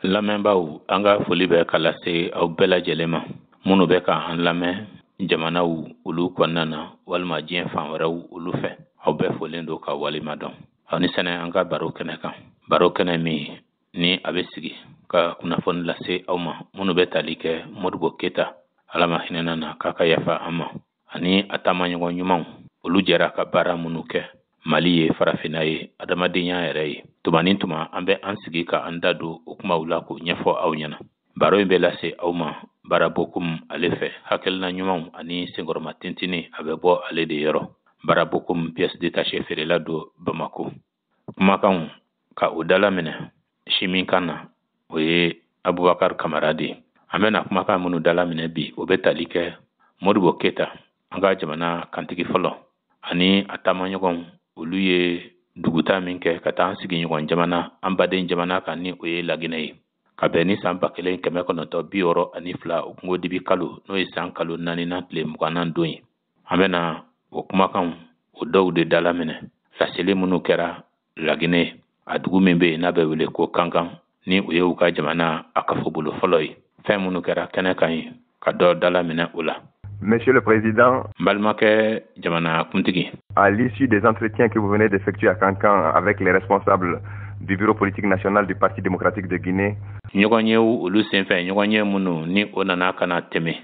lamɛnbaaw an ka foli bɛ ka lase aw bɛɛ lajɛlen ma minnu bɛ ka an lamɛn jamanaw olu kɔnɔna na walima diɲɛ fan wɛrɛw olu fɛ aw bɛɛ folen don ka walima dɔn aw ni sɛnɛ an ka baro kɛnɛ kan baro kɛnɛ min ni a bɛ sigi ka kunnafoni lase aw ma minnu bɛ tali kɛ Modibo Keyita ala ma hinɛna na k'a ka yafa an ma ani a taamaɲɔgɔn ɲumanw olu jɛra ka baara minnu kɛ Mali ye farafinna ye adamadenya yɛrɛ ye tuma ni tuma an bɛ an sigi ka an da don o kumaw la k'o ɲɛfɔ aw ɲɛna baro in bɛ lase aw ma baara bokum ale fɛ hakilina ɲumanw ani senkɔrɔma tintini a bɛ bɔ ale de yɔrɔ baara bokum pièce détachée feerela don Bamako kumakanw ka o dala minɛ simin kan na o ye Abubakar Kamara de an bɛna kumakan minnu dala minɛ bi o bɛ tali kɛ Modibo Keyita an ka jamana kantigi fɔlɔ ani a taamaɲɔgɔnw olu ye duguta min kɛ ka taa an sigi ɲɔgɔn jamana an baden jamana kan ni o ye Laginɛ ye ka bɛn ni san 1962 o kungo dibi kalo n'o ye san kalo 4nan tile 20 don ye an bɛna o kumakanw o dɔw de dala minɛ laseli minnu kɛra Laginɛ a dugu min bɛ yen n'a bɛ wele ko Kankan ni o ye u ka jamana a kafobolo fɔlɔ ye fɛn minnu kɛra kɛnɛ kan ye ka dɔ dala minɛ o la. Monsieur le Président, à l'issue des entretiens que vous venez d'effectuer à Kankan avec les responsables du bureau politique national du Parti démocratique de Guinée, ɲɔgɔnyew olu senfɛ ɲɔgɔnye minnu ni o nana kana tɛmɛ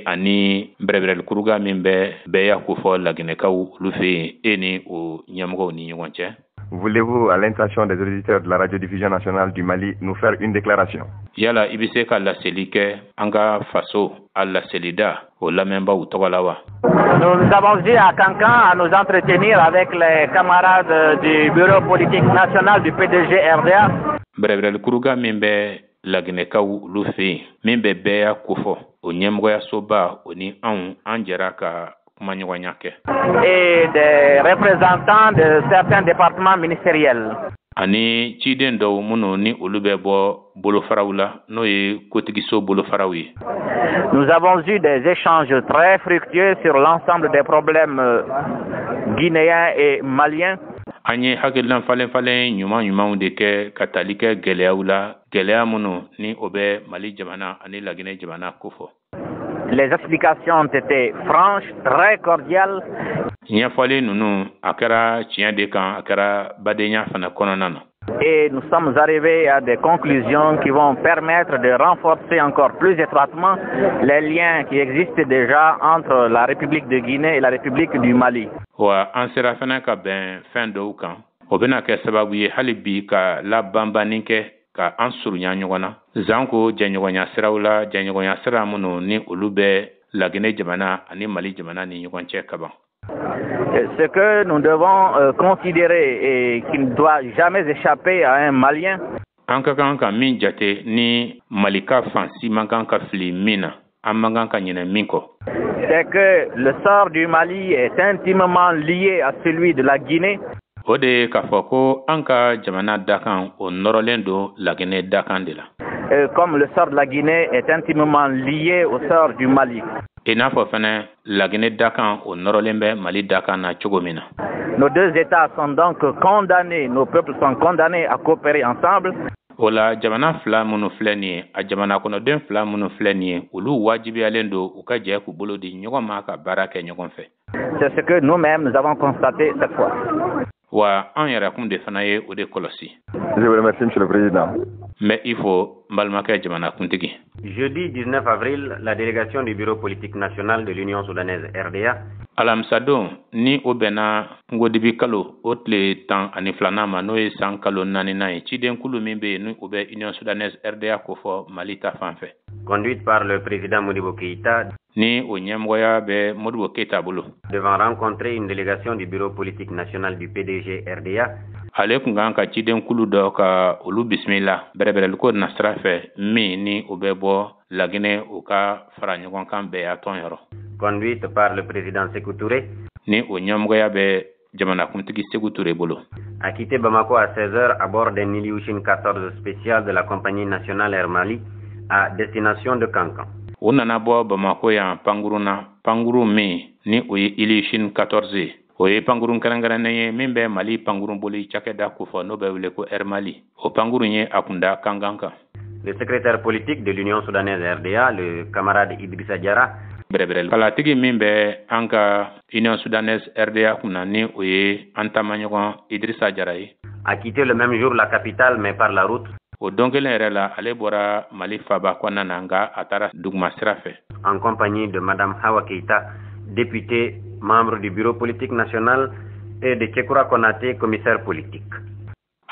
ani bɛrɛbɛrɛli kuruga min bɛ bɛɛ y'a ko fɔ Laginɛkaw olu fɛ yen ni o ɲɛmɔgɔw ni ɲɔgɔn cɛ. Voulez-vous, à l'intention des auditeurs de la radiodiffusion nationale du Mali, nous faire une déclaration? Yala i bɛ se ka laseli kɛ an ka faso a laselida o lamɛnbaaw tɔgɔ la wa? Nous avons eu à Kankan à nous entretenir avec les camarades du bureau politique national du PDG RDA. Bɛrɛbɛrɛli kuruga min bɛ Laginɛkaw olu fɛ yen min bɛ bɛɛ y'a ko fɔ o ɲɛmɔgɔyasoba o ni an jɛra ka et des représentants de certains départements ministériels. Ani ciden dɔw minnu ni olu bɛ bɔ bolofaraw la n'o ye kotigiso bolofaraw ye. Nous avons eu des échanges très fructueux sur l'ensemble des problèmes guinéens et maliens. An ye hakilina falen ɲumanw de kɛ ka tali kɛ gɛlɛyaw la gɛlɛya minnu ni o bɛ Mali jamana ani Laginɛ jamana ko fɔ. Les explications ont été franches, très cordiales. ɲɛfɔli ninnu a kɛra tiɲɛ de kan a kɛra badenya fana kɔnɔna na. Et nous sommes arrivés à des conclusions qui vont permettre de renforcer encore plus étroitement les liens qui existent déjà entre la République de Guinée et la République du Mali. Wa an sera fana ka bɛn fɛn dɔw kan o bɛna kɛ sababu ye hali bi ka labanbanni kɛ ka an surunya ɲɔgɔn na zanko jɛɲɔgɔnya siraw la jɛɲɔgɔnya sira minnu ni olu bɛ Laginɛ jamana ani Mali jamana ni ɲɔgɔn cɛ ka ban. Ce que nous devons considérer et qui ne doit jamais échapper à un Malien. An ka kan ka min jate ni Malika fansi man kan ka fili min na an man kan ka ɲinɛ min kɔ. C'est que le sort du Mali est intimement lié à celui de la Guinée. O de k'a fɔ ko an ka jamana dakan o nɔrɔlen don Laginɛ dakan de la. Comme le sort de la Guinée est intimement lié au sort du Mali. I n'a fɔ fana Laginɛ dakan o nɔrɔlen bɛ Mali dakan na cogo min na. Nos deux États sont donc condamnés, nos peuples sont condamnés à coopérer ensemble. O la jamana fila minnu filɛ nin ye a jamana kɔnɔden fila minnu filɛ nin ye olu wajibiyalen don u ka jɛ k'u bolo di ɲɔgɔn ma ka baara kɛ ɲɔgɔn fɛ. C'est ce que nous-mêmes nous avons constaté cette fois. Wa an yɛrɛkun de fana ye o de kɔlɔsi. Je vous remercie, Monsieur le Président. Mais il faut balimakɛ jamana kuntigi. Jeudi 19 avril, la délégation du bureau politique national de l'Union soudanaise RDA. Alamisa don ni o bɛnna ngodibi kalo o tile 12 ma n'o ye san kalo 4nan ye ciden kulu min bɛ yen ni o bɛ Union soudanaise RDA ko fɔ Mali ta fan fɛ. Conduite par le président Modibo Keyita. Ni o ɲɛmɔgɔya bɛ Modibo Keyita bolo. Devant rencontrer une délégation du bureau politique national du PDG RDA. Ale kun kan ka ciden kulu dɔ ka olu bisimila bɛrɛbɛrɛliko na sira fɛ min ni o bɛ bɔ Laginɛ o ka fara ɲɔgɔn kan bɛɛ y'a tɔn yɔrɔ. Conduite par le président Sékou Touré. Ni o ɲɛmɔgɔya bɛ jamanakuntigi Sékou Touré bolo. A quitté Bamako à 16h à bord d'un Ilyushin 14 spécial de la compagnie nationale Air Mali à destination de Kankan. O nana bɔ Bamako yan panguru min ni o ye Ilyushin 14 o ye pangurun kɛrɛnkɛrɛnnen ye min bɛ Mali pangurun boli cakɛda ko fɔ n'o bɛ wele ko Air Mali. O pangurun ye a kunda Kankan kan. Le secrétaire politique de l'Union soudanaise RDA, le camarade Idrissa Diarra, palatigi min bɛ an ka Union soudanaise RDA kunna ni o ye an taamaɲɔgɔn Idrissa Diarra ye, a quitté le même jour la capitale mais par la route. O don kelen yɛrɛ la ale bɔra Mali faaba kɔnɔna na nka a taara duguma sira fɛ. En compagnie de Madame Hawa Keita, députée, membre du bureau politique national, et de Tchekoura Konaté, commissaire politique.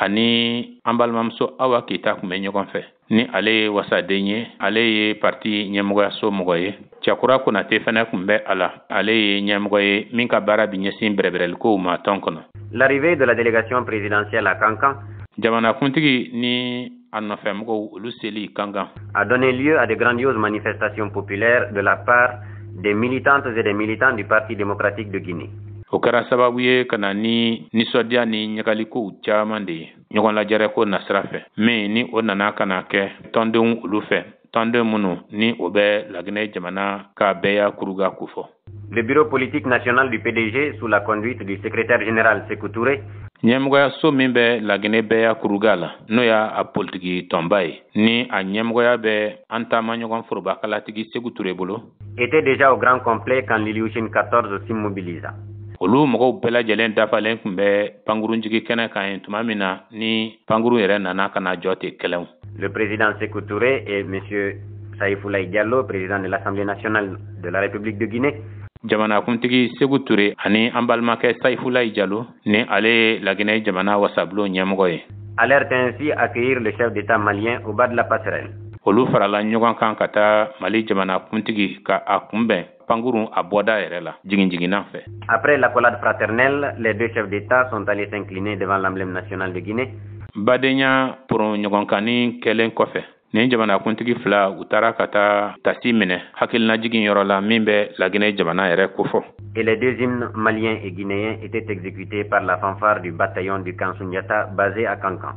Ani an balimamuso Awa Keita kun bɛ ɲɔgɔn fɛ. Ni ale ye wasaden ye, ale ye parti ɲɛmɔgɔyaso mɔgɔ ye. Tchekoura Konaté fana kun bɛ a la, ale ye ɲɛmɔgɔ ye min ka baara bi ɲɛsin bɛrɛbɛrɛlikow ma tɔn kɔnɔ. L'arrivée de la délégation présidentielle à Kankan jamanakuntigi ni a nɔfɛmɔgɔw olu seli Kankan a donné lieu à de grandioses manifestations populaires de la part des militantes et des militants du Parti démocratique de Guinée. O kɛra sababu ye ka na ni nisɔndiya ni ɲagalikow caman de ye ɲɔgɔn lajɛrɛko nasira fɛ min ni o nana ka na kɛ tɔndenw olu fɛ, tɔnden minnu ni o bɛ Laginɛ jamana ka bɛɛya kuruga ko fɔ. Le bureau politique national du PDG, sous la conduite du secrétaire général Sékou Touré, ɲɛmɔgɔyaso min bɛ Laginɛ bɛɛya kuruga la n'o y'a politiki tɔnba ye ni a ɲɛmɔgɔya bɛ an taamaɲɔgɔn forobaakalatigi Sékou Touré bolo, était déjà au grand complet quand l'Ilyushin 14 s'immobilisa. Olu mɔgɔw bɛɛ lajɛlen dafalen tun bɛ pankurunjigi kɛnɛ kan ye tuma min na ni pankuru yɛrɛ nana ka na jɔ ten kɛlɛw. Le président Sékou Touré et M. Saïfoulaye Diallo, président de l'Assemblée nationale de la République de Guinée, jamanakuntigi Sékou Touré ani an balimakɛ Saïfoulaye Diallo ni ale ye Laginɛ jamana wasabulon ɲɛmɔgɔ ye, allèrent ainsi accueillir le chef d'État malien au bas de la passerelle. Olu farala ɲɔgɔn kan ka taa Mali jamanakuntigi ka a kunbɛn pankuru a bɔda yɛrɛ la jigin-jiginnan fɛ. Après l'accolade fraternelle, les deux chefs d'État sont allés s'incliner devant l'emblème national de Guinée. Badenya poro ɲɔgɔnkanni kɛlen kɔfɛ ni jamanakuntigi fila u taara ka taa tasi minɛ hakilina jigin yɔrɔ la min bɛ Laginɛ jamana yɛrɛ kofɔ. Et les deux hymnes maliens et guinéens étaient exécutés par la fanfare du bataillon du camp Sundiata basé à Kankan.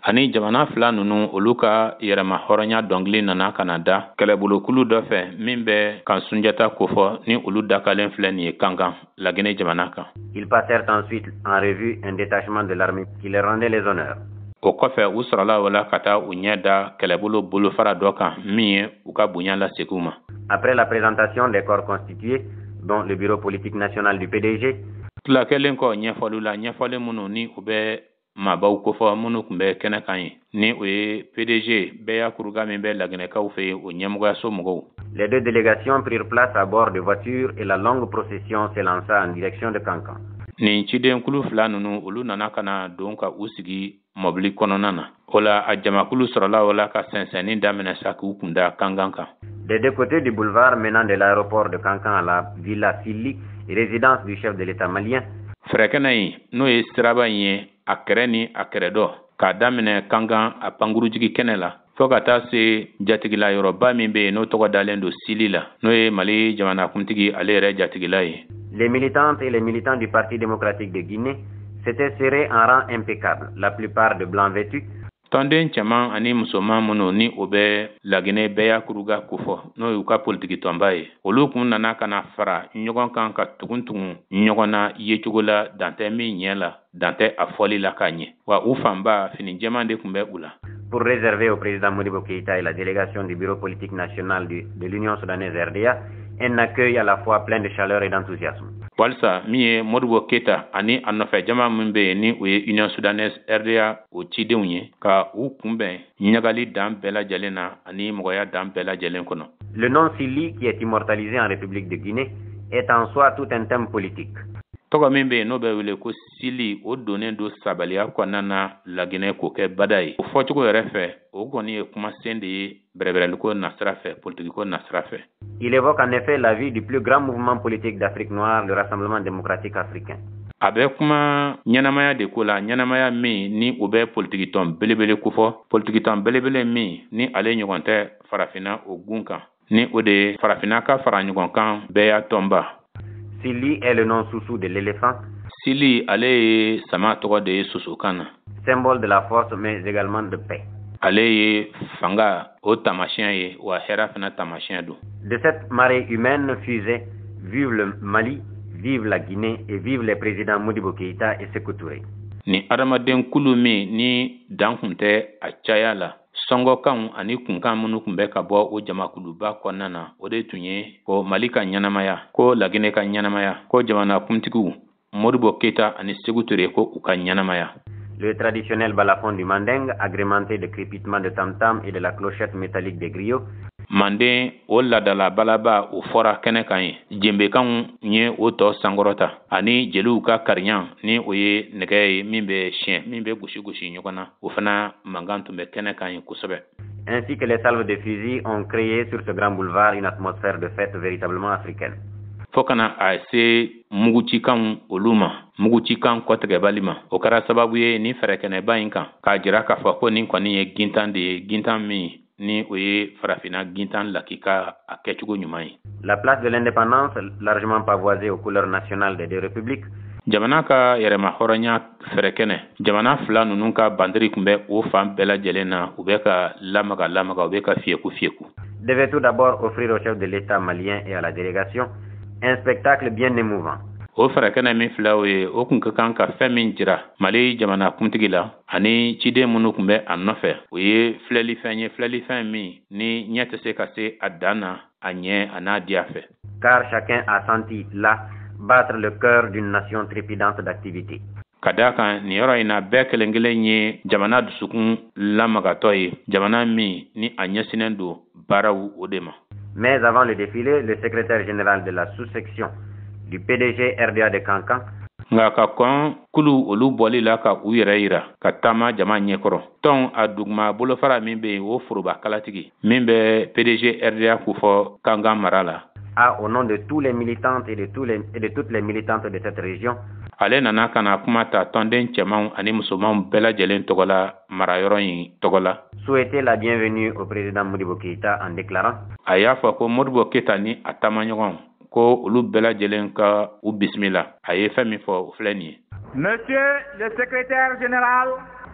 Ani jamana fila ninnu olu ka yɛrɛma hɔrɔnya dɔnkili nana ka na da kɛlɛbolokulu dɔ fɛ min bɛ kan Sunjata kofɔ ni olu dakalen filɛ nin ye Kankan Laginɛ jamana kan. Ils passèrent ensuite en revue un détachement de l'armée qui leur rendait les honneurs. O kɔfɛ u sɔrɔla o la ka taa u ɲɛ da kɛlɛbolo bolofara dɔ kan min ye u ka bonya lasegin u ma. Après la présentation des corps constitués, dont le bureau politique national du PDG, tila kɛlen kɔ ɲɛfɔli la ɲɛfɔli minnu ni u bɛ maabaw kofɔ minnu tun bɛ kɛnɛ kan ye ni o ye PDG bɛɛya kuruga min bɛ Laginɛkaw fɛ yen o ɲɛmɔgɔyaso mɔgɔw. Les deux délégations prirent place à bord de voitures et la longue procession s'élança en direction de Kankan. Nin cidenkulu fila ninnu olu nana ka na don ka u sigi mɔbili kɔnɔna na. O la a jamakulu sɔrɔla o la ka sɛnsɛnni daminɛ sa k'u kunda Kankan kan. Des deux côtés du boulevard menant de l'aéroport de Kankan à la Villa Sili, résidence du chef de l'État malien, fɛrɛkɛnɛ in n'o ye siraba in ye a kɛrɛ ni a kɛrɛdɔ k'a daminɛ Kankan a pankurujigi kɛnɛ la fɔ ka taa se jatigila yɔrɔba min bɛ yen n'o tɔgɔ dalen don Sili la n'o ye Mali jamanakuntigi ale yɛrɛ jatigila ye. Les militantes et les militants du Parti démocratique de Guinée s'étaient serrés en rang impeccable, la plupart de blancs vêtus. Tɔnden cɛman ani musoman minnu ni o bɛ Laginɛ bɛɛya kuruga kofɔ n'o y'u ka politiki tɔnba ye olu kun nana ka na fara ɲɔgɔn kan ka tugun ɲɔgɔn na yecogo la dantɛ min ɲɛ la dantɛ a fɔli la ka ɲɛ wa u fanba fini jɛman de tun bɛ u la. Pour réserver au président Modibo Keïta et la délégation du bureau politique national de l'Union soudanaise RDA un accueil à la fois plein de chaleur et d'enthousiasme. Walsa min ye Modibo Keïta ani a nɔfɛ jama min bɛ yen ni o ye Union soudanaise RDA o cidenw ye ka u kunbɛn ɲagali dan bɛɛ lajɛlen na ani mɔgɔya dan bɛɛ lajɛlen kɔnɔ. Le nom Sili, qui est immortalisé en République de Guinée, est en soi tout un thème politique. Tɔgɔ min bɛ yen n'o bɛ wele ko Sili o donnen don sabaliya kɔnɔna na Laginɛ k'o kɛ bada ye. O fɔcogo yɛrɛ fɛ o kɔni ye kumasen de ye bɛrɛbɛrɛliko nasira fɛ politikiko nasira fɛ. Il évoque en effet la vie du plus grand mouvement politique d'Afrique noire, le Rassemblement démocratique africain. A bɛ kuma ɲɛnamaya de ko la ɲɛnamaya min ni o bɛ politikitɔn belebele kofɔ politikitɔn belebele min ni ale ɲɔgɔn tɛ farafinna o gun kan ni o de ye farafinna ka fara ɲɔgɔn kan bɛɛya tɔnba. Sili est le nom sousou de l'éléphant. Sili ale ye sama tɔgɔ de ye sosokan na. Symbole de la force mais également de paix. Ale ye fanga o tamasiyɛn ye wa hɛrɛ fana tamasiyɛn don. De cette marée humaine fusée, vive le Mali, vive la Guinée et vive les présidents Modibo Keïta et Sékou Touré. Ni adamaden kulu min ni dan kun tɛ a caya la sɔngɔkanw ani kunkan minnu kun bɛ ka bɔ o jamakuluba kɔnɔna na o de tun ye ko Mali ka ɲɛnamaya ko Laginɛ ka ɲɛnamaya ko jamana kuntigiw Modibo Keita ani Sékou Touré ko u ka ɲɛnamaya. Le traditionnel balafon du Manding, agrémenté de crépitement de tam-tam et de la clochette métallique des griots. Manden o ladala balaba o fɔra kɛnɛ kan ye jembekanw ye o tɔ sankɔrɔta ani jeliw ka kariɲan ni o ye nɛgɛ ye min bɛ siɲɛ min bɛ gosi ɲɔgɔn na o fana mankan tun bɛ kɛnɛ kan ye kosɛbɛ. Ainsi que les salves de fusils ont créé sur ce grand boulevard une atmosphère de fête véritablement africaine. Fo kana a se mugucikanw olu ma mugucikan kɔtɛgɛbali ma o kɛra sababu ye ni fɛrɛkɛnɛba in kan k'a jira k'a fɔ ko nin kɔni ye gintan de ye gintan min ni o ye farafina gintan lakika a kɛcogo ɲuman ye. La place de l'indépendance, largement pavoisée aux couleurs nationales des deux républiques. Jamana ka yɛrɛma hɔrɔnya fɛrɛkɛnɛ jamana fila ninnu ka bandiri kun bɛ o fan bɛɛ lajɛlen na u bɛ ka lamaga u bɛ ka fiyeku. Devait tout d'abord offrir au chef de l'État malien et à la délégation un spectacle bien émouvant. O fɛrɛkɛnɛ min filɛ o ye o kun ka kan ka fɛn min jira Mali jamana kuntigi la ani ciden minnu kun bɛ a nɔfɛ o ye filɛlifɛn ye filɛlifɛn min ni ɲɛ tɛ se ka se a dan na a ɲɛ a n'a diya fɛ. Car chacun a senti là battre le cœur d'une nation trépidante d'activité. Ka d'a kan nin yɔrɔ in na bɛɛ kelen kelen ye jamana dusukun lamagatɔ ye jamana min ni a ɲɛsinnen don baaraw o de ma. Mais avant le défilé, le secrétaire général de la sous-section du PDG RDA de Kankan nga ka kɔn kulu olu bɔli la ka u yɛrɛ yira ka taama jama ɲɛkɔrɔ tɔn a duguma bolofara min bɛ yen o foroba kalatigi min bɛ PDG RDA k'u fɔ Kankan mara la a au nom de tous les militantes et de toutes les militantes de cette région ale nana kana kuma ta tɔnden cɛmanw ani musomanw bɛɛ lajɛlen tɔgɔ la marayɔrɔ in tɔgɔ la souhaiter la bienvenue au président Modibo Keita en déclarant a y'a fɔ ko Modibo Keita ni a taamaɲɔgɔnw ko olu bɛɛ lajɛlen ka u bisimila a ye fɛn min fɔ o filɛ nin ye. Monsieur le secrétaire général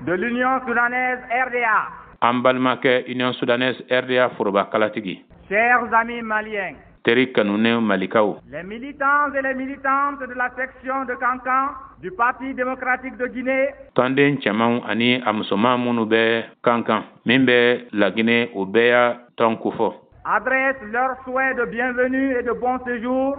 de l'Union soudanaise RDA. An balimakɛ Union soudanaise RDA foroba kalatigi. Chers amis maliens. Teri kanunɛw malikaw. Les militants et les militantes de la section de Kankan du Parti démocratique de Guinée. Tɔnden cɛmanw ani a musoman minnu bɛ Kankan min bɛ Laginɛ o bɛɛ y'a tɔn kofɔ. Adresse leurs souhaits de bienvenue et de bon séjour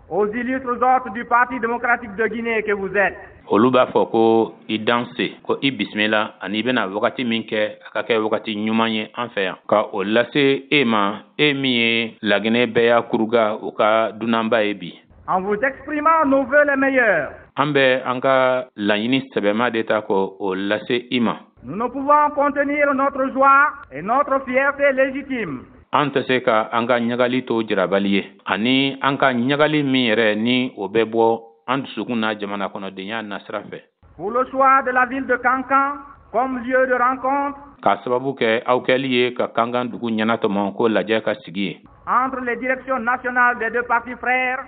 aux illustres hôtes du Parti démocratique de Guinée que vous êtes. Olu b'a fɔ ko i danse ko i bisimila ani bɛna wagati min kɛ a ka kɛ wagati ɲuman ye an fɛ yan ka o lase e ma e min ye Laginɛ bɛɛ y'a kuruga o ka dunanba ye bi. En vous exprimant nos vœux les meilleurs. An bɛ an ka laɲini sɛbɛma de ta ko o lase i ma. Nous ne pouvons contenir notre joie et notre fierté légitime. An tɛ se ka an ka ɲagali to jirabali ye ani an ka ɲagali min yɛrɛ ni o bɛ bɔ an dusukun na jamana kɔnɔdenya nasira fɛ. Pour le choix de la ville de Kankan comme lieu de rencontre. Ka sababu kɛ aw kɛli ye ka Kankan dugu ɲɛnatɔmɔ ko lajɛ ka sigi ye. Entre les directions nationales des deux partis frères,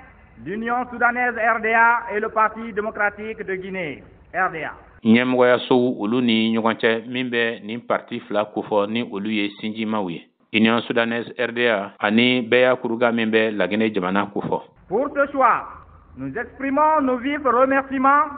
l'Union soudanaise RDA et le Parti démocratique de Guinée RDA. Ɲɛmɔgɔyasow olu ni ɲɔgɔn cɛ min bɛ nin parti fila kofɔ ni olu ye sinjimaw ye. Union soudanaise RDA ani bɛɛ y'a kuruga min bɛ Laginɛ jamana kofɔ. Pour ce choix, nous exprimons nos vifs remerciements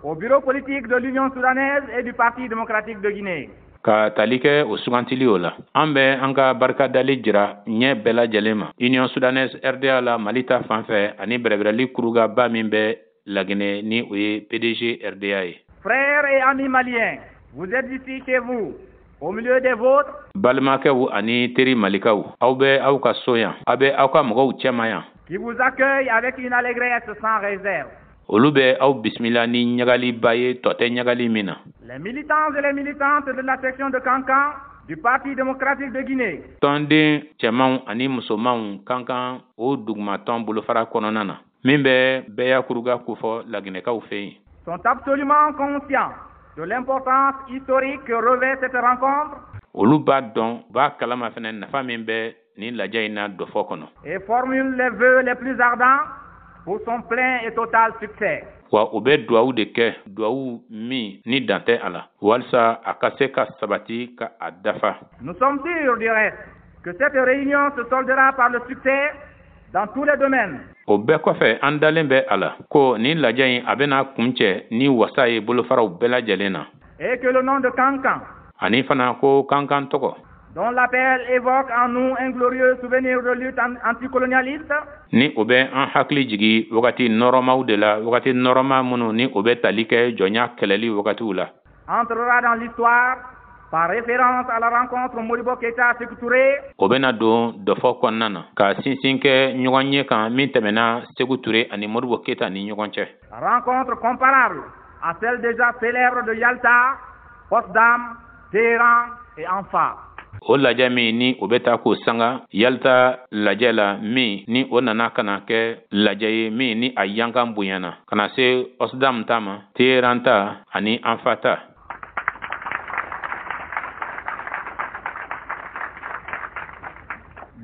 au bureau politique de l'Union soudanaise et du Parti démocratique de Guinée. Ka tali kɛ o sugantili o la an bɛ an ka barikadali jira ɲɛ bɛɛ lajɛlen ma Union soudanaise RDA la Mali ta fanfɛ ani bɛrɛbɛrɛli kurugaba min bɛ Laginɛ ni o ye PDG RDA ye. Frères et amis maliens, vous êtes ici chez vous. Au milieu des vôtres. Balimakɛw ani teri malikaw aw bɛ aw ka so yan aw bɛ aw ka mɔgɔw cɛman yan. Qui vous accueille avec une allégresse sans réserve. Olu bɛ aw bisimila ni ɲagaliba ye tɔ tɛ ɲagali min na. Les militants et les militantes de la section de Kankan du Parti démocratique de Guinée. Tɔnden cɛmanw ani musomanw Kankan o dugumatɔn bolofara kɔnɔna na min bɛ bɛɛ y'a kuruga kofɔ Laginɛkaw fɛ yen. Sont absolument conscients de l'importance historique que revêt cette rencontre. Olu b'a dɔn b'a kalama fɛnɛ nafa min bɛ nin lajɛ in na dɔfɔ kɔnɔ. Et formule les vœux les plus ardents pour son plein et total succès. Wa o bɛ duwawu de kɛ duwawu min ni dan tɛ a la walasa a ka se ka sabati ka a dafa. Nous sommes sûrs du reste que cette réunion se soldera par le succès dans tous les domaines. O bɛɛ kɔfɛ an dalen bɛ a la ko nin lajɛ in a bɛna kuncɛ ni wasa ye bolofaraw bɛɛ lajɛlen na. Et que le nom de Kankan ani fana ko Kankan tɔgɔ dont l'appel évoque en nous un glorieux souvenir de lutte anticolonialiste, ni o bɛ an hakili jigi wagati nɔrɔmaw de la wagati nɔrɔma minnu ni o bɛ tali kɛ jɔnya kɛlɛli wagatiw la entrera dans l'histoire par référence à la rencontre Modibo Keïta Sékou Touré. O bɛna don dɔfɔ kɔnɔna na ka sinsin kɛ ɲɔgɔn ye kan min tɛmɛna Sékou Touré ani Modibo Keïta ni ɲɔgɔn cɛ. Rencontre comparable à celle déjà célèbre de Yalta, Potsdam, Téhéran et Anfa. O lajɛ min ni o bɛ taa k'o sanga Yalta lajɛ la min ni o nana kana kɛ lajɛ ye min ni a yankan bonyana kana se Potsdam ta ma Téhéran ta ani Anfa ta.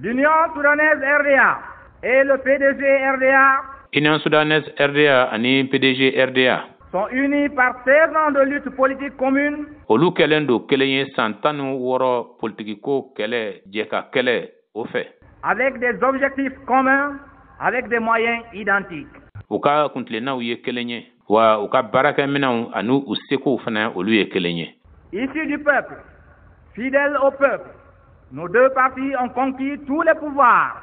L'Union soudanaise RDA et le PDG RDA Union soudanaise RDA ani PDG RDA sont unis par 16 ans de lutte politique commune. Olu kɛlen do kelen ye san 16 politikiko kɛlɛ jɛ ka kɛlɛ o fɛ. Avec des objectifs communs, avec des moyens identiques. U ka kuntilennaw ye kelen ye wa u ka baarakɛminɛnw ani u sekow fana olu ye kelen ye. Issus du peuple, fidèles au peuple, nos deux partis ont conquis tous les pouvoirs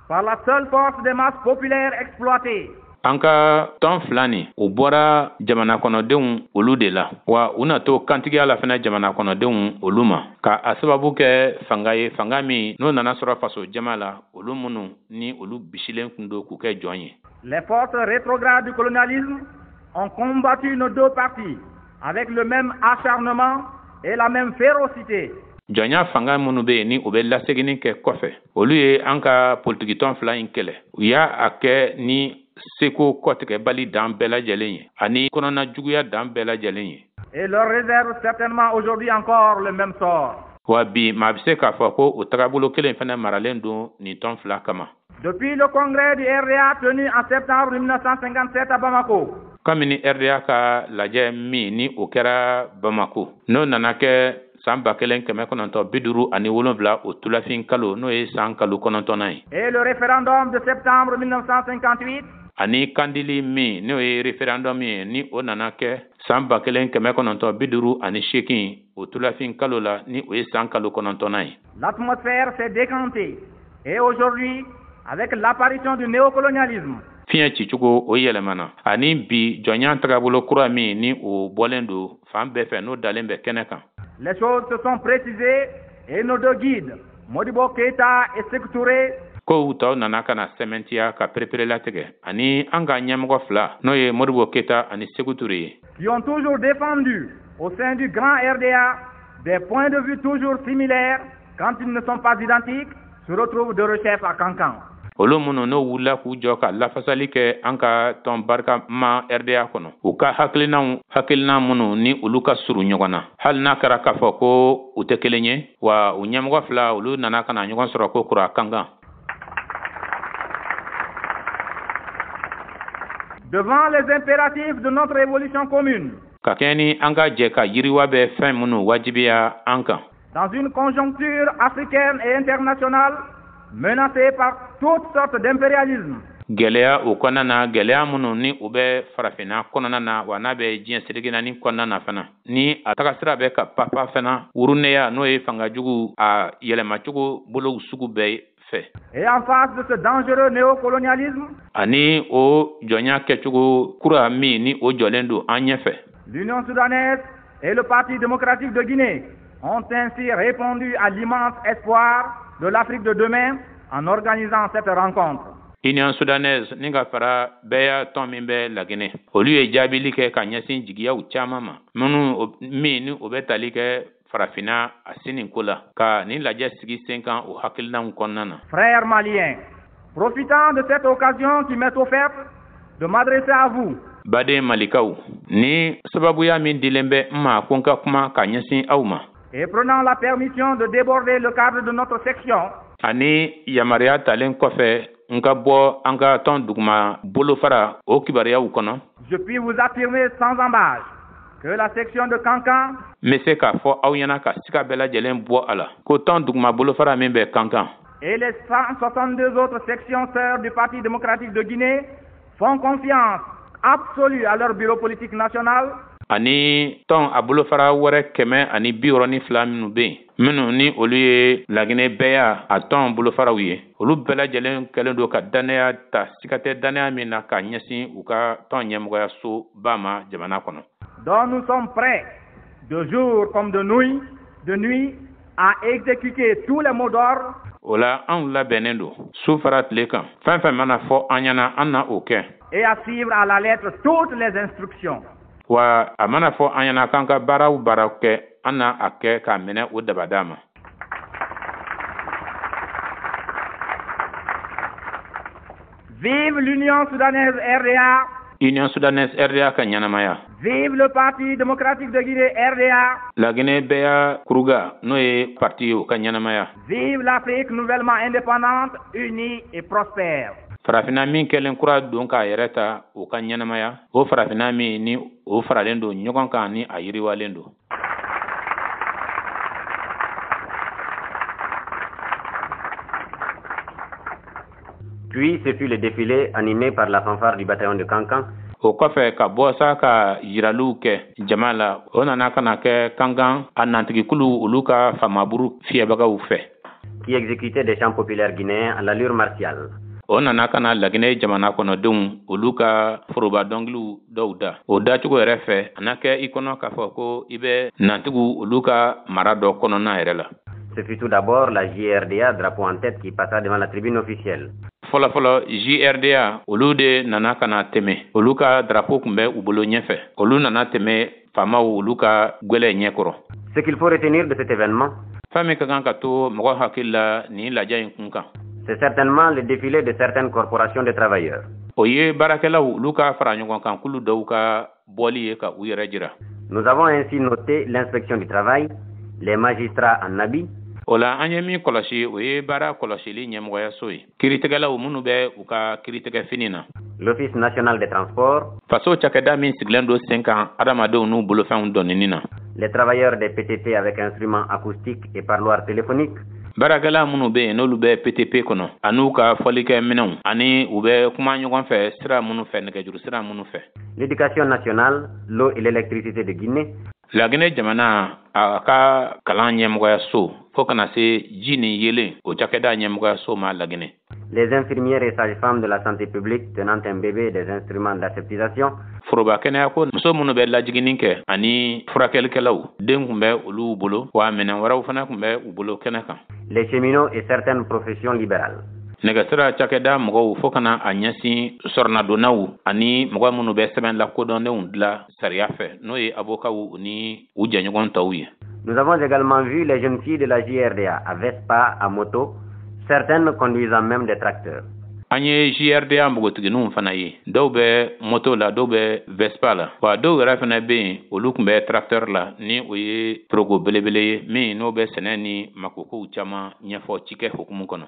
par la seule force des masses populaires exploitées. An ka tɔn fila ni u bɔra jamana kɔnɔdenw olu de la wa u na to kantigiya la fana jamana kɔnɔdenw olu ma ka a sababu kɛ fanga ye fanga min n'o nana sɔrɔ faso jama la olu minnu ni olu bisilen kun do k'u kɛ jɔn ye. Les forces rétrogrades du colonialisme ont combattu nos deux partis avec le même acharnement et la même férocité. Jɔnya fanga minnu bɛ yen ni o bɛ lasegini kɛ kɔfɛ olu ye an ka politikitɔn fila in kɛlɛ u y'a a kɛ ni seko kɔtigɛbali dan bɛɛ lajɛlen ye ani kɔnɔna juguya dan bɛɛ lajɛlen ye. Et leur réserve certainement aujourd'hui encore le même sort. Wa bi maa bɛ se k'a fɔ ko o tagabolo kelen fana maralen don nin tɔn fila kama. Depuis le congrès du RDA tenu en septembre 1957 à Bamako. Kabini RDA ka lajɛ min ni o kɛra Bamako n'o nana kɛ san 1957 o tulafin kalo n'o ye san kalo 9nan ye. Et le référendum de septembre 1958. Ani kandili min n'o ye référendum ye ni o nana kɛ san 1958 o tulafin kalo la ni o ye san kalo 9nan ye. L'atmosphère s'est décantée et aujourd'hui avec l'apparition du néocolonialisme. Fiɲɛ cicogo o yɛlɛmana ani bi jɔnya tagabolo kura min ni o bɔlen do fan bɛɛ fɛ n'o dalen bɛ kɛnɛ kan. Les choses se sont précisées et nos deux guides, Modibo Keïta et Sékou Touré, ko tɔw nana ka na sɛmɛntiya ka pereperelatigɛ ani an ka ɲɛmɔgɔ fila n'o ye Modibo Keïta ani Sékou Touré ye. Qui ont toujours défendu au sein du grand RDA des points de vue toujours similaires quand ils ne sont pas identiques, se retrouvent de rechef à Kankan. Olu minnu n'o wulila k'u jɔ ka lafasali kɛ an ka tɔn barikama RDA kɔnɔ u ka hakilina minnu ni olu ka surun ɲɔgɔn na hali n'a kɛra k'a fɔ ko u tɛ kelen ye wa u ɲɛmɔgɔ fila olu nana ka na ɲɔgɔn sɔrɔ ko kura Kankan. Devant les impératifs de notre évolution commune. Ka kɛ ni an ka jɛ ka yiriwa bɛ fɛn minnu wajibiya an kan. Dans une conjoncture africaine et internationale menacée par toutes sortes d'impérialisme. Gɛlɛya o kɔnɔna na gɛlɛya minnu ni u bɛ farafinna kɔnɔna na wa n'a bɛ diɲɛ selekinaani kɔnɔna na fana ni a tagasira bɛ ka papa fana wuruneya n'o ye fangajugu a yɛlɛmacogo bolow sugu bɛɛ fɛ. Et en face de ce dangereux néocolonialisme, ani o jɔnya kɛcogo kura min ni o jɔlen don an ɲɛfɛ. L'Union soudanaise et le Parti démocratique de Guinée ont ainsi répondu à l'immense espoir de l'Afrique de demain en organisant cette rencontre. Union soudanaise ni ka fara bɛɛ y'a tɔn min bɛ Laginɛ olu ye jaabili kɛ ka ɲɛsin jigiyaw caman ma minnu min ni o bɛ tali kɛ farafinna a sinin ko la ka ni lajɛ sigi sen kan o hakilinaw kɔnɔna na. Frères maliens, profitant de cette occasion qui m'est offerte de m'adresser à vous. Baden malikaw ni sababuya min dilen bɛ n ma ko n ka kuma ka ɲɛsin aw ma. Et prenant la permission de déborder le cadre de notre section. Ani yamariya talen kɔfɛ n ka bɔ an ka tɔn duguma bolofara o kibariyaw kɔnɔ. Je puis vous affirmer sans embâche que la section de Kankan. N bɛ se k'a fɔ aw ɲɛna ka siga bɛɛ lajɛlen bɔ a la ko tɔn duguma bolofara min bɛ Kankan. Et les 162 autres sections sœurs du Parti démocratique de Guinée font confiance absolue à leur bureau politique national. ani tɔn a bolofara wɛrɛ 162 minnu bɛ yen minnu ni olu ye Laginɛ bɛɛ a tɔn bolofaraw ye olu bɛɛ lajɛlen kɛlen don ka danaya ta siga tɛ danaya min na ka ɲɛsin u ka tɔn ɲɛmɔgɔyaso ba ma jamana kɔnɔ. Donc nous sommes prêts de jour comme de nuit à exécuter tous les mots d'ordre. O la anw labɛnnen don su fara tile kan fɛn fɛn mana fɔ an ɲɛna an na o kɛ. Et à suivre à la lettre toutes les instructions. Wa a mana fɔ an ɲɛna k'an ka baaraw kɛ an na a kɛ k'a minɛ o dabada ma. Vive l'Union soudanaise RDA. Union soudanaise RDA ka ɲanamaya. Vive le Parti démocratique de Guinée RDA. Laginɛ bɛɛ kuruga n'o ye parti o ka ɲanamaya. Vive l'Afrique nouvellement indépendante, unie et prospère. Farafina min kɛlen kura don k'a yɛrɛ ta o ka ɲanamaya o farafina min ni o faralen don ɲɔgɔn kan ni a yiriwalen don. Puis ce fut le défilé animé par la fanfare du bataillon de Kankan. O kɔfɛ ka bɔ sa ka yiraliw kɛ jama la o nana kana kɛ Kankan a nantigikulu olu ka famaburu fiyɛbagaw fɛ. Qui exécutait des chants populaires guinéens à l'allure martiale. O nana kana Laginɛ jamana kɔnɔdenw olu ka foroba dɔnkiliw dɔw da o dacogo yɛrɛ fɛ a na kɛ I kɔnɔ k'a fɔ ko I bɛ nantigiw olu ka mara dɔ kɔnɔna yɛrɛ la. Ce fut tout d'abord la JRDA, drapeau en tête, qui passa devant la tribune officielle. Fɔlɔfɔlɔ JRDA olu de nana kana tɛmɛ olu ka drapeau kun bɛ u bolo ɲɛfɛ olu nana tɛmɛ faamaw olu ka gwɛlɛ ɲɛkɔrɔ. Ce qu'il faut retenir de cet événement, fɛn min ka kan ka to mɔgɔ hakili la nin lajɛ in kun kan. C'est certainement le défilé de certaines corporations de travailleurs. O ye baarakɛlaw olu ka fara ɲɔgɔn kan kulu dɔw ka bɔli ye ka u yɛrɛ jira. Nous avons ainsi noté l'inspection du travail, les magistrats en habit. O la an ye min kɔlɔsi o ye baara kɔlɔsili ɲɛmɔgɔyaso ye kiiritigɛlaw minnu bɛ u ka kiiritigɛ fini na. L'Office national des transports. Faso cakɛda min sigilen don sen kan adamadenw n'u bolofɛnw dɔnni na. Les travailleurs des PTP avec instruments acoustiques et parloirs téléphoniques. Baarakɛla minnu bɛ yen n'olu bɛ PTP kɔnɔ an'u ka fɔlikɛ minɛnw ani u bɛ kuma ɲɔgɔn fɛ sira minnu fɛ nɛgɛjuru sira minnu fɛ. L'éducation nationale, l'eau et l'électricité de Guinée. Laginɛ jamana a ka kalan ɲɛmɔgɔyaso fo kana se ji ni yelen o cakɛda ɲɛmɔgɔyaso ma Laginɛ. Les infirmières et sages-femmes de la santé publique tenant un bébé et des instruments d'aseptisation. Foroba kɛnɛyako muso minnu bɛ lajiginin kɛ ani furakɛlikɛlaw den kun bɛ olu bolo wa minɛn wɛrɛw fana kun bɛ u bolo kɛnɛ kan. Les cheminots et certaines professions libérales. Nɛgɛsira cakɛda mɔgɔw fo kana a ɲɛsin sɔrɔnadonnaw ani mɔgɔ minnu bɛ sɛbɛn lakodɔnnenw dilan sariya fɛ n'o ye avocaw ni u jɛɲɔgɔn tɔw ye. Nous avons également vu les jeunes filles de la JRDA à Vespa, à moto, certaines conduisant même des tracteurs. An ye JRDA npogotigininw fana ye dɔw bɛ moto la dɔw bɛ Vespa la wa dɔw yɛrɛ fana bɛ yen olu kun bɛ tracteur la ni o ye progo belebele ye min n'o bɛ sɛnɛ ni makokow caman ɲɛfɔ cikɛ hukumu kɔnɔ.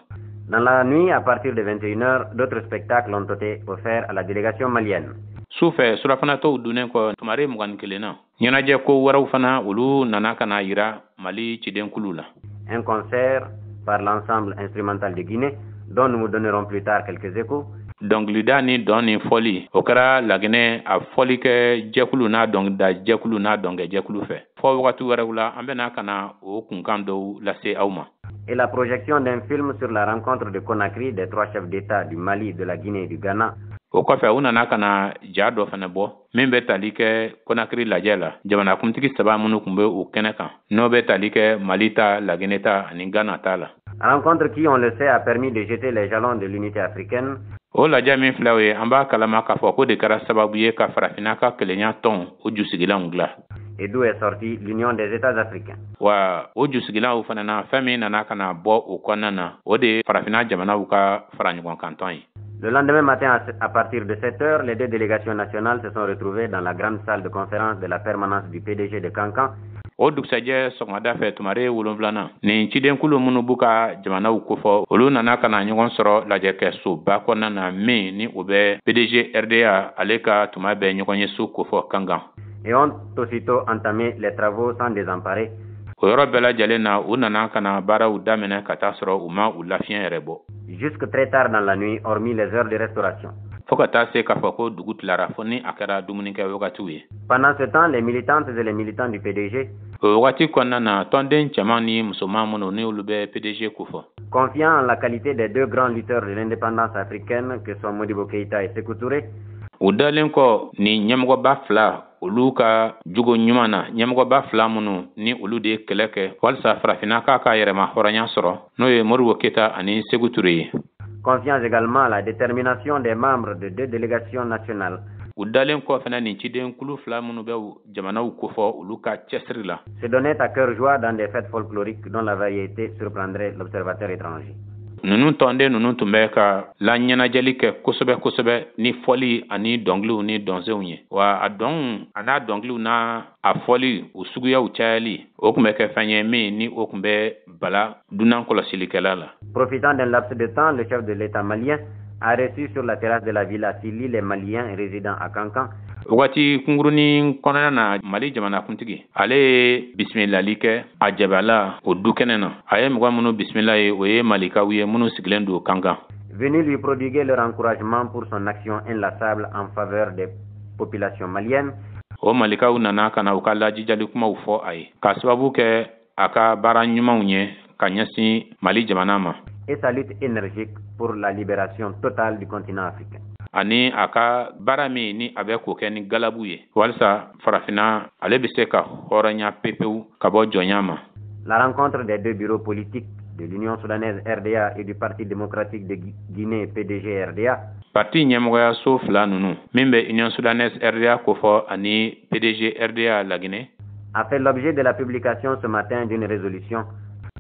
Dans la nuit, à partir de 21h, d'autres spectacles ont été offerts à la délégation malienne. Sufɛ surafanatɔw dunnen kɔ tumare 21 na ɲɛnajɛ ko wɛrɛw fana olu nana kana yira Mali cidenkulu la. Un concert par l'ensemble instrumental de Guinée, dont nous vous donnerons plus tard quelques échos. Dɔnkilida ni dɔn ni fɔli o kɛra Laginɛ a fɔli kɛ jɛkulu n'a dɔnkilida jɛkulu n'a dɔnkɛ jɛkulu fɛ fɔ wagati wɛrɛw la an bɛna kana o kunkan dɔw lase aw ma. Et la projection d'un film sur la rencontre de Conakry des 3 chefs d'État du Mali, de la Guinée et du Ghana. O kɔfɛ u nana kana ja dɔ fana bɔ min bɛ tali kɛ Conakry lajɛ la jamanakuntigi 3 minnu kun bɛ o kɛnɛ kan n'o bɛ tali kɛ Mali ta Laginɛ ta ani Ghana ta la. Rencontre qui, on le sait, a permis de jeter les jalons de l'unité africaine. O lajɛ min filɛ o ye an b'a kalama k'a fɔ ko de kɛra sababu ye ka farafina ka kelenya tɔn o jusigilanw dilan. Et d'où est sortie l'Union des États africains. Wa o jusigilanw fana na fɛn min nana kana bɔ o kɔnɔna na o de farafina jamanaw ka fara ɲɔgɔn kan tɔn ye. Le lendemain matin, à partir de 7h, les 2 délégations nationales se sont retrouvées dans la grande salle de conférence de la permanence du PDG de Kankan. O dugusajɛ sɔgɔmada fɛ tumare 7 nin cidenkulu minnu b'u ka jamanaw kofɔ olu nana kana ɲɔgɔn sɔrɔ lajɛkɛsoba kɔnɔna na min ni o bɛ PDG RDA ale ka tuma bɛ ɲɔgɔn ye so kofɔ Kankan. Et ont aussitôt entamé les travaux sans désemparer. O yɔrɔ bɛɛ lajɛlen na u nana kana baaraw daminɛ ka taa sɔrɔ u ma u lafiɲɛ yɛrɛ bɔ. Jusque très tard dans la nuit, hormis les heures de restauration. fo ka taa se k'a fɔ ko dugu tilara fo ni a kɛra dumunikɛ wagatiw ye. Pendant ce temps, les militantes et les militants du PDG, o wagati kɔnɔna na tɔnden cɛman ni musoman minnu ni olu bɛ PDG ko fɔ. Confiant en la qualité des deux grands lutteurs de l'indépendance africaine que sont Modibo Keïta et Sékou Touré, u dalen kɔ ni ɲɛmɔgɔba fila olu ka jogo ɲuman na ɲɛmɔgɔba fila minnu ni olu de ye kɛlɛ kɛ walisa farafinna k'a ka yɛrɛma hɔrɔnya sɔrɔ n'o ye Modibo Keïta ani Sékou Touré ye. Confiance également à la détermination des membres de deux délégations nationales. u dalen kɔ fana nin ciden kulu fila minnu bɛ jamanaw kofɔ olu ka cɛsiri la. Se donnait à cœur joie dans des fêtes folkloriques dont la variété surprendrait l'observateur étranger. Nunu tɔnden nunu tun bɛ ka la ɲɛnajɛli kɛ kosɛbɛ ni fɔli ani dɔnkiliw ni dɔnsew ye. Wa a dɔnw a n'a dɔnkiliw n'a a fɔli o suguyaw cayali o tun bɛ kɛ fɛn ye min ni o tun bɛ bala dunan kɔlɔsilikɛla la. Profitant d'un laps de temps, le chef de l'État malien a reçu sur la terrasse de la Villa Sili les Maliens résidant à Kankan. Wagati kungurunin kɔnɔna na Mali jamanakuntigi ale ye bisimilali kɛ a jabala o du kɛnɛ na. A ye mɔgɔ minnu bisimila ye o ye malikaw ye minnu sigilen don Kankan. Venu lui prodiguer leur encouragement pour son action inlassable en faveur des populations maliennes. O malikaw nana kana u ka lajijali kumaw fɔ a ye ka sababu kɛ a ka baara ɲumanw ye ka ɲɛsin Mali jamana ma. Et sa lutte énergique pour la libération totale du continent africain. Ani a ka baara min ni a bɛ k'o kɛ ni galabu ye walisa farafinna ale bɛ se ka hɔrɔnya pepewu ka bɔ jɔnya ma. La rencontre des deux bureaux politiques de l'Union soudanaise RDA et du Parti démocratique de Guinée PDG RDA. Parti ɲɛmɔgɔyaso fila ninnu min bɛ Union soudanaise RDA kofɔ ani PDG RDA la Guinée a fait l'objet de la publication ce matin d'une résolution.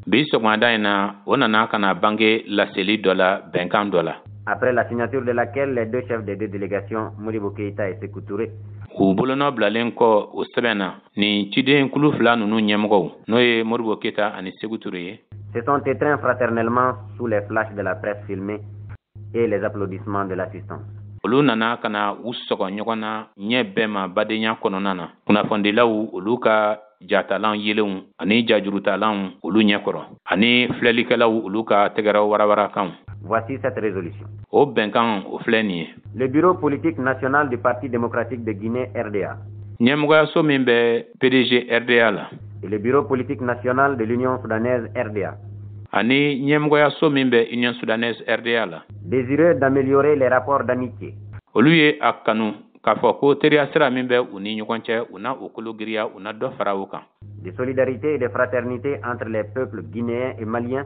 Bi sɔgɔmada in na o nana kana bange laseli dɔ la bɛnkan dɔ la. Après la signature de laquelle les deux chefs des deux délégations, Modibo Keïta et Sékou Touré, u bolonɔ bilalen kɔ o sɛbɛn na ni ciden kulu fila ninnu ɲɛmɔgɔw n'o ye Modibo Keïta ani Sékou Touré ye. Se sont étreints fraternellement sous les flashs de la presse filmée et les applaudissements de l'assistance. Olu nana kana u sɔgɔ ɲɔgɔn na ɲɛ bɛɛ ma badenya kɔnɔna na. Kunnafonidilaw olu ka jatalan yelenw ani jajurutalanw olu ɲɛkɔrɔ ani filɛlikɛlaw olu ka tɛgɛrɛ warawarakanw. Voici cette résolution. O bɛnkan o filɛ nin ye. Le bureau politique national du Parti démocratique de Guinée RDA. Ɲɛmɔgɔyaso min bɛ PDG RDA la. Et le bureau politique national de l'Union soudanaise RDA. Ani ɲɛmɔgɔyaso min bɛ Union soudanaise RDA la. Désireux d'améliorer les rapports d'amitié. Olu ye a kanu k'a fɔ ko teriya sira min bɛ u ni ɲɔgɔn cɛ u na o kolo giriya u na dɔ fara o kan. De solidarité et de fraternité entre les peuples guinéens et maliens.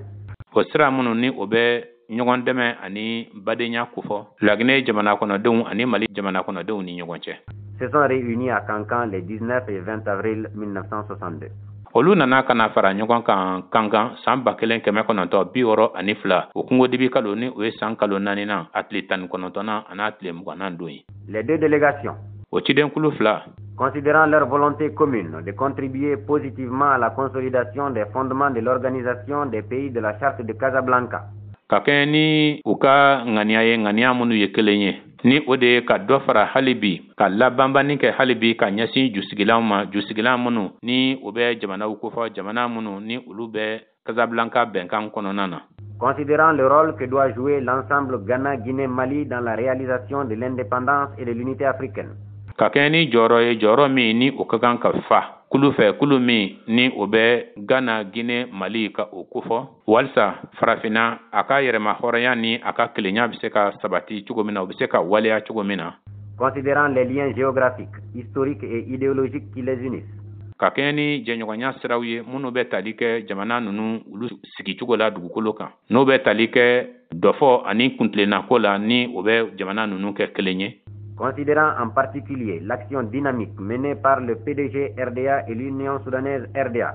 O sira minnu ni o bɛ ɲɔgɔn dɛmɛ ani badenya kofɔ Laginɛ jamana kɔnɔdenw ani Mali jamana kɔnɔdenw ni ɲɔgɔn cɛ. Se sont réunis à Kankan les 19 et 20 avril 1962. Olu nana kana fara ɲɔgɔn kan Kankan san 1962 o kungodibi kalo ni o ye san kalo 4nan a tile 19nan a n'a tile 20nan don ye. Les deux délégations, o cidenkulu fila, considérant leur volonté commune de contribuer positivement à la consolidation des fondements de l'organisation des pays de la charte de Casablanca, ka kɛɲɛ ni u ka ŋaniya ye ŋaniya minnu ye kelen ye ni o de ye ka dɔ fara hali bi ka labanbanni kɛ hali bi ka ɲɛsin jusigilanw ma jusigilan minnu ni o bɛ jamanaw kofɔ jamana minnu ni olu bɛ Casablanca bɛnkan kɔnɔna na. Considérant le rôle que doit jouer l'ensemble Ghana, Guinée, Mali dans la réalisation de l'indépendance et de l'unité africaine. Ka kɛɲɛ ni jɔyɔrɔ ye jɔyɔrɔ min ni o ka kan ka fa kulu fɛ kulu min ni o bɛ Ghana, Guinée, Mali ka o kofɔ walisa farafinna a ka yɛrɛma hɔrɔnya ni a ka kelenya bɛ se ka sabati cogo min na o bɛ se ka waleya cogo min na. Considérant les liens géographiques, historiques et idéologiques qui les unissent. Ka kɛɲɛ ni jɛɲɔgɔnya siraw ye minnu bɛ tali kɛ jamana ninnu olu sigicogo la dugukolo kan n'o bɛ tali kɛ dɔfɔ ani kuntilennako la ni o bɛ jamana ninnu kɛ kelen ye. Considérant en particulier l'action dynamique menée par le PDG RDA et l'Union soudanaise RDA.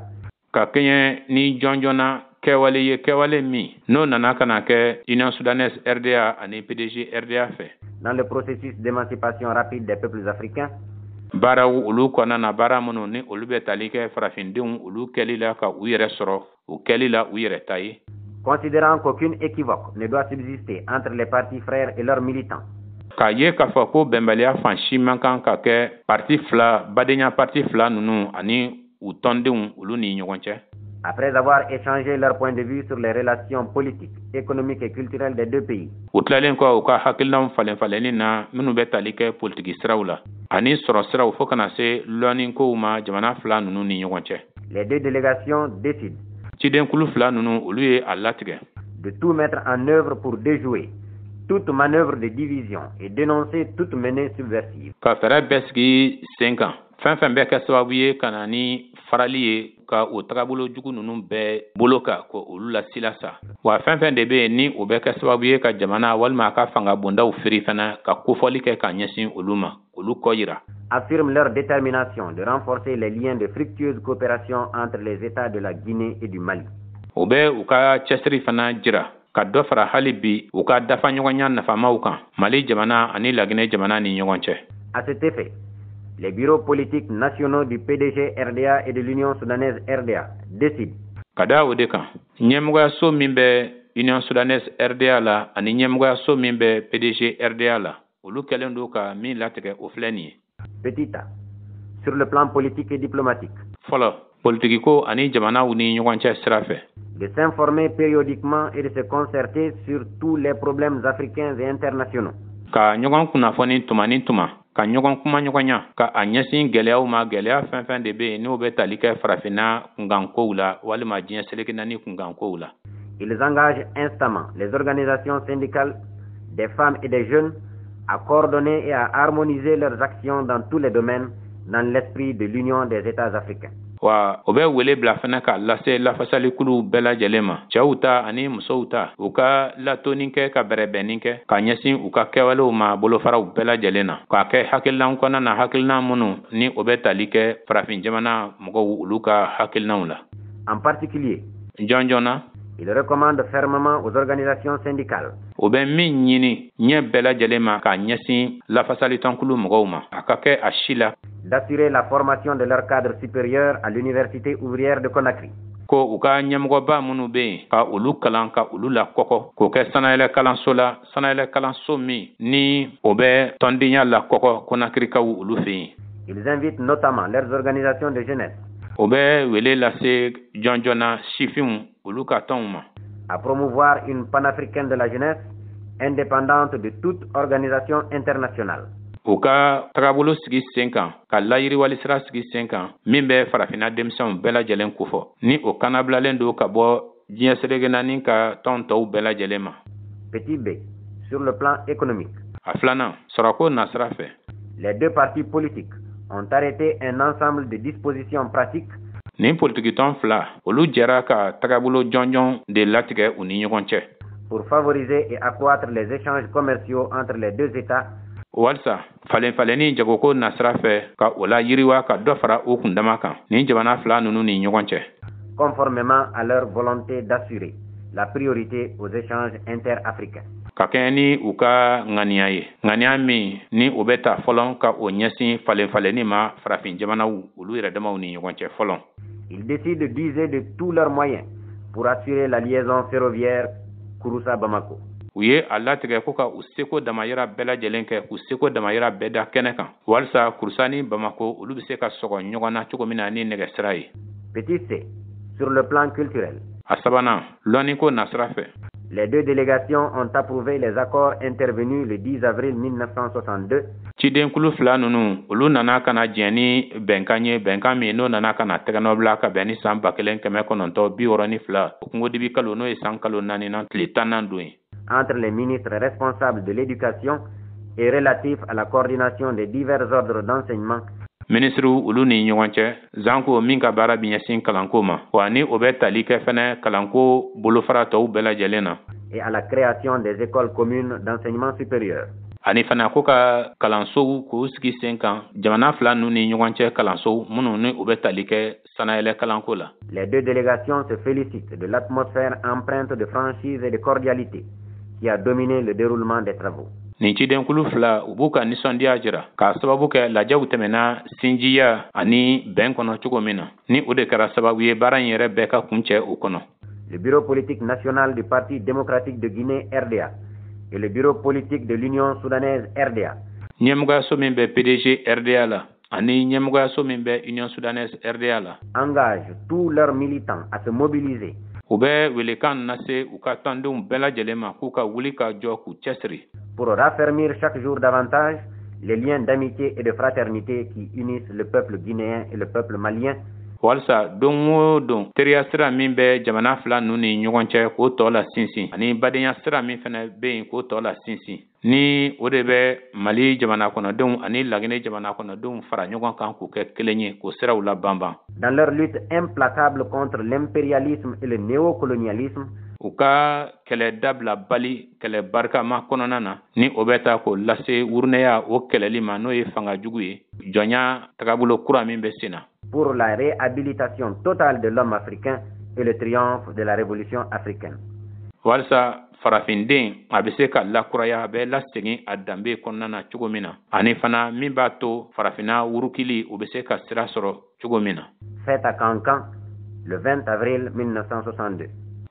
Ka kɛɲɛ ni jɔnjɔnna kɛwale ye kɛwale min n'o nana kana kɛ Union soudanaise RDA ani PDG RDA fɛ. Dans le processus d'émancipation rapide des peuples africains. Baaraw olu kɔnɔna na baara minnu ni olu bɛ tali kɛ farafindenw olu kɛli la ka u yɛrɛ sɔrɔ u kɛli la u yɛrɛ ta ye. Considérant qu'aucune équivoque ne doit subsister entre les partis frères et leurs militants. K'a ye k'a fɔ ko bɛnbaliya fan si man kan ka kɛ parti fila badenya parti fila ninnu ani u tɔndenw olu ni ɲɔgɔn cɛ. Après avoir échangé leurs points de vue sur les relations politiques, économiques et culturelles des deux pays. utlalen ko ka hakilna falen faleni na minu be talike politiki siraula ani soro siraw fo kana se lonin ko ma jamana fla nunu ni ɲɔgɔn. Les deux délégations décident ciden kulu fla nunu olu ye a latigɛ de tout mettre en œuvre pour déjouer toute manœuvre de division et dénoncer toute menée subversive. Ka fɛrɛ bɛɛ sigi sen kan fɛn fɛn bɛ kɛ sababu ye ka na ni farali ye ka o tagabolo jugu nunu bɛɛ bolo kan ko olu la sila sa wa fɛn fɛn de bɛ ni o bɛ kɛ sababu ye ka jamana walima ka fanga bondaw firi fana ka kofɔli kɛ ka ɲɛsin olu ma olu kɔ yira. Affirment leur détermination de renforcer les liens de fructueuse coopération entre les États de la Guinée et du Mali. O bɛ u ka cɛsiri fana jira ka dɔ fara hali bi u ka dafa ɲɔgɔnya nafamaw kan Mali jamana ani Laginɛ jamana ni ɲɔgɔn cɛ. À cet effet, les bureaux politiques nationaux du PDG RDA et de l'Union soudanaise RDA décident. Ka da o de kan ɲɛmɔgɔyaso min bɛ Union soudanaise RDA la ani ɲɛmɔgɔyaso min bɛ PDG RDA la olu kɛlen do ka min latigɛ o filɛ nin ye. Petit A, sur le plan politique et diplomatique. Fɔlɔ politiki ko ani jamanaw ni ɲɔgɔn cɛ sira fɛ. De s'informer périodiquement et de se concerter sur tous les problèmes africains et internationaux. Ka ɲɔgɔn kunnafoni tuma ni tuma ka ɲɔgɔn kuma ɲɔgɔnya ka a ɲɛsin gɛlɛyaw ma gɛlɛya fɛn fɛn de bɛ yen n'o bɛ tali kɛ farafinna kunkankow la walima diɲɛ seleke naani kunkankow la. Ils engagent instamment les organisations syndicales des femmes et des jeunes à coordonner et à harmoniser leurs actions dans tous les domaines dans l'esprit de l'Union des États africains. Wa o bɛ wele bila fana ka lase lafasalikulu bɛɛ lajɛlen ma cɛw ta ani musow ta u ka latoni kɛ ka bɛrɛbɛnni kɛ ka ɲɛsin u ka kɛwalew ma bolofaraw bɛɛ lajɛlen na k'a kɛ hakilinan kɔnɔna na hakilinan minnu ni o bɛ tali kɛ farafin jamana mɔgɔw olu ka hakilinanw la. En particulier, jɔn joona il recommande fermement aux organisations syndicales o bɛ min ɲini ɲɛ bɛɛ lajɛlen ma ka ɲɛsin lafasalitɔnkulu mɔgɔw ma a ka kɛ a si la d'assurer la formation de leur cadre supérieur à l'université ouvrière de Conakry. Ko u ka ɲɛmɔgɔba minnu bɛ yen ka olu kalan ka olu la kɔkɔ k'o kɛ sanayɛlɛ kalanso la sanayɛlɛ kalanso min ni o bɛ tɔndenya la kɔkɔ Conakrykaw olu fɛ yen. Ils invitent notamment leurs organisations de jeunesse o bɛ wele lase jɔn joona sifinw olu ka tɔnw ma à promouvoir une panafricaine de la jeunesse indépendante de toute organisation internationale. U ka tagabolo sigi sen kan ka layiriwali sira sigi sen kan min bɛ farafinna denmisɛnw bɛɛ lajɛlen kofɔ ni o kanabilalen do ka bɔ diɲɛ seleke naani ka tɔn tɔw bɛɛ lajɛlen ma. Petit B, sur le plan économique. A filanan sɔrɔko nasira fɛ. Les deux partis politiques ont arrêté un ensemble de dispositions pratiques. Ni politikitɔn fila olu jɛra ka tagabolo jɔnjɔn de latigɛ u ni ɲɔgɔn cɛ. Pour favoriser et accroître les échanges commerciaux entre les deux États. Walsa falen-faleni jagoko nasira fɛ ka o la yiriwa ka dɔ fara o kundama kan ni jamana fila nunu ni ɲɔgɔn cɛ. Conformément à leur volonté d'assurer la priorité aux échanges interafricains. Ka kɛɲɛ ni u ka ŋaniya ye ŋaniya min ni o bɛ ta fɔlɔ ka o ɲɛsin falen-faleni ma farafin jamanaw olu yɛrɛ damaw ni ɲɔgɔn cɛ fɔlɔ. Ils décident d'user de tous leurs moyens pour assurer la liaison ferroviaire Kouroussa-Bamako. U ye a latigɛ ko ka u seko damayira bɛɛ lajɛlen kɛ k'u seko damayira bɛɛ da kɛnɛ kan walasa Kouroussa ni Bamako olu bɛ se ka sɔgɔ ɲɔgɔn na cogo min na ni nɛgɛsira ye. Petit C, sur le plan culturel. A sabanan lɔnniko nasira fɛ. Les deux délégations ont approuvé les accords intervenus le 10 avril 1962. Cidenkulu fila nunu olu nana kana diɲɛ ni bɛnkan ye bɛnkan min n'o nana kana tɛgɛnɔ bila ka bɛn ni san 1962 kungodibi kalo n'o ye san kalo 4 na tile 10 don ye. Entre les ministres responsables de l'éducation et relatifs à la coordination des divers ordres d'enseignement. Ministre olu ni ɲɔgɔn cɛ zanko min ka baara bi ɲɛsin kalanko ma wa ni o bɛ tali kɛ fɛnɛ kalanko bolofara tɔw bɛɛ lajɛlen na. Et à la création des écoles communes d'enseignement supérieur. Ani fana ko ka kalansow k'o sigi sen kan jamana fila nu ni ɲɔgɔn cɛ kalansow minnu ni o bɛ tali kɛ sanayɛlɛ kalanko la. Les deux délégations se félicitent de l'atmosphère empreinte de franchise et de cordialité qui a dominé le déroulement des travaux. Nin cidenkulu fila u b'u ka nisɔndiya jira k'a sababu kɛ lajɛw tɛmɛna sinjiya ani bɛn kɔnɔ cogo min na ni o de kɛra sababu ye baara in yɛrɛ bɛɛ ka kuncɛ o kɔnɔ. Le bureau politique national du Parti démocratique de Guinée RDA et le bureau politique de l'Union soudanaise RDA. Ɲɛmɔgɔyaso min bɛ PDG RDA la ani ɲɛmɔgɔyaso min bɛ Union Soudanaise RDA la engage tous leurs militants à se mobiliser u bɛ welekan lase u ka tɔndenw bɛɛ lajɛlen ma k'u ka wuli ka jɔ k'u cɛsiri pour raffermir chaque jour davantage les liens d'amitié et de fraternité qui unissent le peuple guinéen et le peuple malien. walsa don o don teriya sira min bɛ jamana fila ninnu ni ɲɔgɔn cɛ k'o tɔ la sinsin ani badenya sira min fana bɛ yen k'o tɔ la sinsin ni o de bɛ Mali jamana kɔnɔdenw ani Laginɛ jamana kɔnɔdenw fara ɲɔgɔn kan k'o kɛ kelen ye k'o siraw la banban. Dans leur lutte implacable contre l'impérialisme et le néocolonialisme, u ka kɛlɛ dabila bali kɛlɛ barikama kɔnɔna na ni o bɛ taa k'o lase wurunɛya o kɛlɛli ma n'o ye fanga jugu ye jɔnya tagabolo kura min bɛ sen na. Pour la réhabilitation totale de l'homme africain et le triomphe de la révolution africaine. walsa farafinden a bɛ se ka lakuraya a bɛ lasegin a danbe kɔnɔna na cogo min na ani fana min b'a to farafina wurukili o bɛ se ka sira sɔrɔ cogo min na. Fête à Kankan le 20 avril 1962.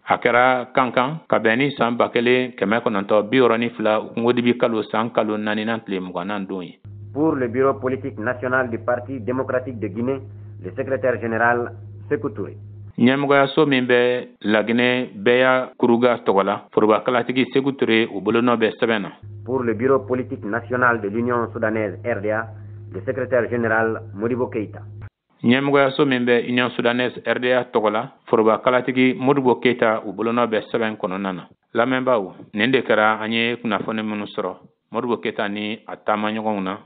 a kɛra Kankan ka bɛn ni san 1962 kungo kalo san kalo 4nan tile 20 don ye. Pour le bureau politique national du Parti démocratique de Guinée, le secrétaire général Sékou Touré. ɲɛmɔgɔyaso min bɛ Laginɛ bɛya kuruga tɔgɔ la forobakalatigi Sékou Touré u bolonɔ bɛ sɛbɛn na. Pour le bureau politique national de l'Union soudanaise RDA, le secrétaire général Modibo Keïta. ɲɛmɔgɔyaso min bɛ Union Soudanaise RDA tɔgɔ la forobakalatigi Modibo Keïta u bolonɔ bɛ sɛbɛn kɔnɔna na. lamɛnbaaw nin de kɛra an ye kunnafoni minnu sɔrɔ Modibo Keïta ni a taamaɲɔgɔnw na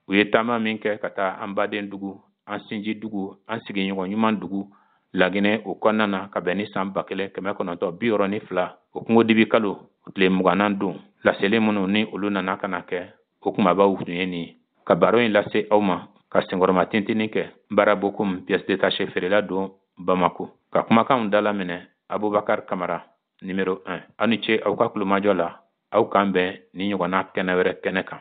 u ye taama min kɛ ka taa an baden dugu an sinji dugu an sigiɲɔgɔn ɲuman dugu Laginɛ o kɔnɔna na ka bɛn ni san 1962 o kungodibi kalo tile 20nan don laseli minnu ni olu nana ka na kɛ o kumabaw tun ye nin ka baro in lase aw ma ka senkɔrɔma tintinin kɛ baara bokum pièce détachée feerela don Bamako ka kumakanw dalaminɛ Abubakar Kamara numéro 1 aw ni ce aw ka kulumajɔ la aw kan bɛn ni ɲɔgɔnna kɛnɛ wɛrɛ kɛnɛ kan.